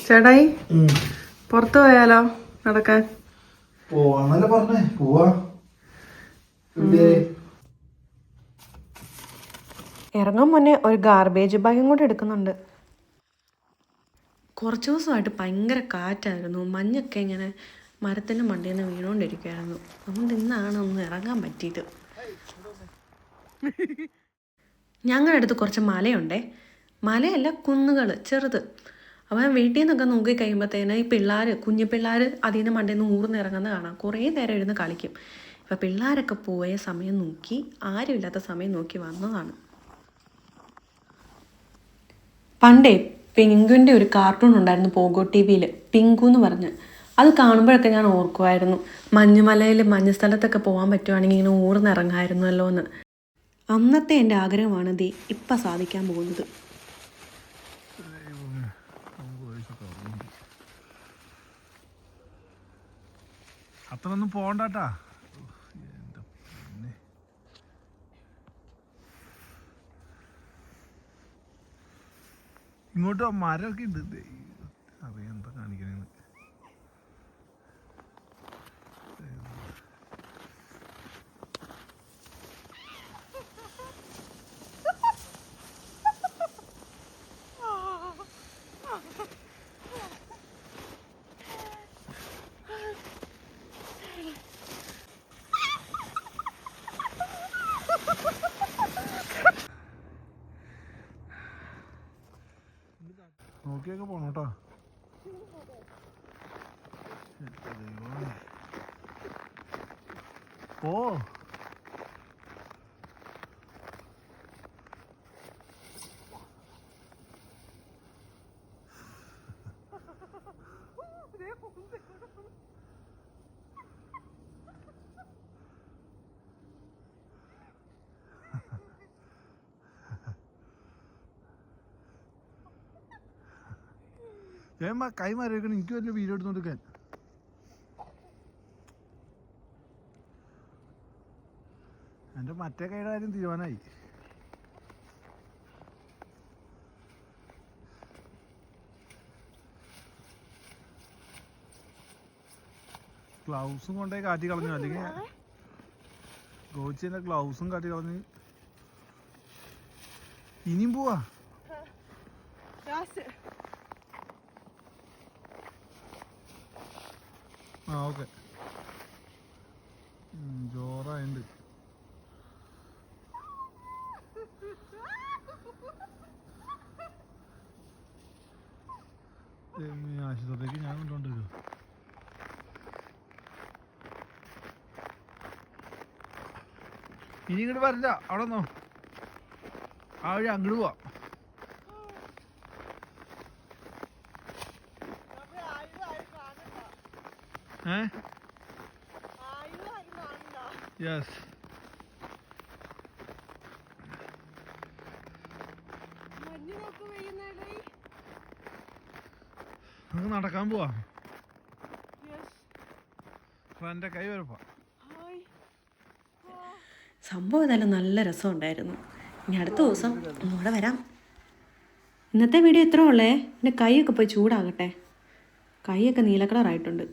ചേട്ടായി പുറത്തു പോയാലോ നടക്കാൻ? പോവാന്നല്ലേ പറഞ്ഞേ, പോവാ. ഇറങ്ങാൻ മുന്നേ ഒരു ഗാർബേജ് ബാഗും കൂടെ എടുക്കുന്നുണ്ട്. കുറച്ച് ദിവസമായിട്ട് ഭയങ്കര കാറ്റായിരുന്നു, മഞ്ഞൊക്കെ ഇങ്ങനെ മരത്തിൻ്റെ മണ്ടയിൽ നിന്ന് വീണുകൊണ്ടിരിക്കുകയായിരുന്നു. അതുകൊണ്ട് ഇന്നാണ് ഒന്ന് ഇറങ്ങാൻ പറ്റിയത്. ഞങ്ങളുടെ അടുത്ത് കുറച്ച് മലയുണ്ടേ, മലയല്ല കുന്നുകൾ ചെറുത്. അപ്പം വീട്ടിൽ നിന്നൊക്കെ നോക്കി കഴിയുമ്പോഴത്തേന് ഈ കുഞ്ഞു പിള്ളേർ അതിൽ നിന്ന് മണ്ടയിൽ നിന്ന് ഊർന്നിറങ്ങുന്നത് കാണാം. കുറേ നേരം ഇരുന്ന് കളിക്കും. ഇപ്പം പിള്ളേരൊക്കെ പോയ സമയം നോക്കി, ആരുമില്ലാത്ത സമയം നോക്കി വന്നതാണ്. പണ്ടേ പിങ്കുവിൻ്റെ ഒരു കാർട്ടൂൺ ഉണ്ടായിരുന്നു പോഗോ TV-യിൽ, പിങ്കു എന്ന് പറഞ്ഞ്. അത് കാണുമ്പോഴൊക്കെ ഞാൻ ഓർക്കുമായിരുന്നു, മഞ്ഞുമലയിൽ മഞ്ഞ സ്ഥലത്തൊക്കെ പോകാൻ പറ്റുവാണെങ്കിൽ ഇങ്ങനെ ഊർന്നിറങ്ങായിരുന്നല്ലോ എന്ന്. അന്നത്തെ എൻ്റെ ആഗ്രഹമാണ് ദേ ഇപ്പം സാധിക്കാൻ പോകുന്നത്. അത്രയൊന്നും പോണ്ടാട്ടാ. ഇങ്ങോട്ട് മരമൊക്കെ ഉണ്ട്, അറിയാം എന്താ കാണിക്കണേന്ന്. നോക്കിയൊക്കെ പോണം കേട്ടോ. ഓ ഞാൻ കൈമാറിയേക്കണം, എനിക്ക് വലിയ വീഡിയോ എടുത്തോണ്ടിരിക്കാൻ. എൻ്റെ മറ്റേ കൈയുടെ കാര്യം തീരുമാനമായി. ഗ്ലൗസും കൊണ്ടേ കാറ്റി കളഞ്ഞു, അല്ലെങ്കിൽ ഗോച്ചിൻ്റെ ഗ്ലൗസും കാറ്റി കളഞ്ഞ്. ഇനിയും പോവാ. ആ ഓക്കെ, ജോറുണ്ട്. ആശുപത്രിക്ക് ഞാൻ കൊണ്ടുകൊണ്ടുവരുമോ? ഇനി ഇങ്ങോട്ട് വരില്ല, അവിടെ നിന്നോ. ആ വഴി അങ്ങോട്ട് പോവാം. യെസ്, നമുക്ക് നടക്കാൻ പോവാ. എൻ്റെ കൈ വരപ്പാ. സംഭവം ഇതെല്ലാം നല്ല രസമുണ്ടായിരുന്നു. ഇനി അടുത്ത ദിവസം ഒന്നുകൂടെ വരാം. ഇന്നത്തെ വീഡിയോ ഇത്ര ഉള്ളേ. എൻ്റെ കൈയൊക്കെ പോയി ചൂടാകട്ടെ. കൈയൊക്കെ നീല കളറായിട്ടുണ്ട്.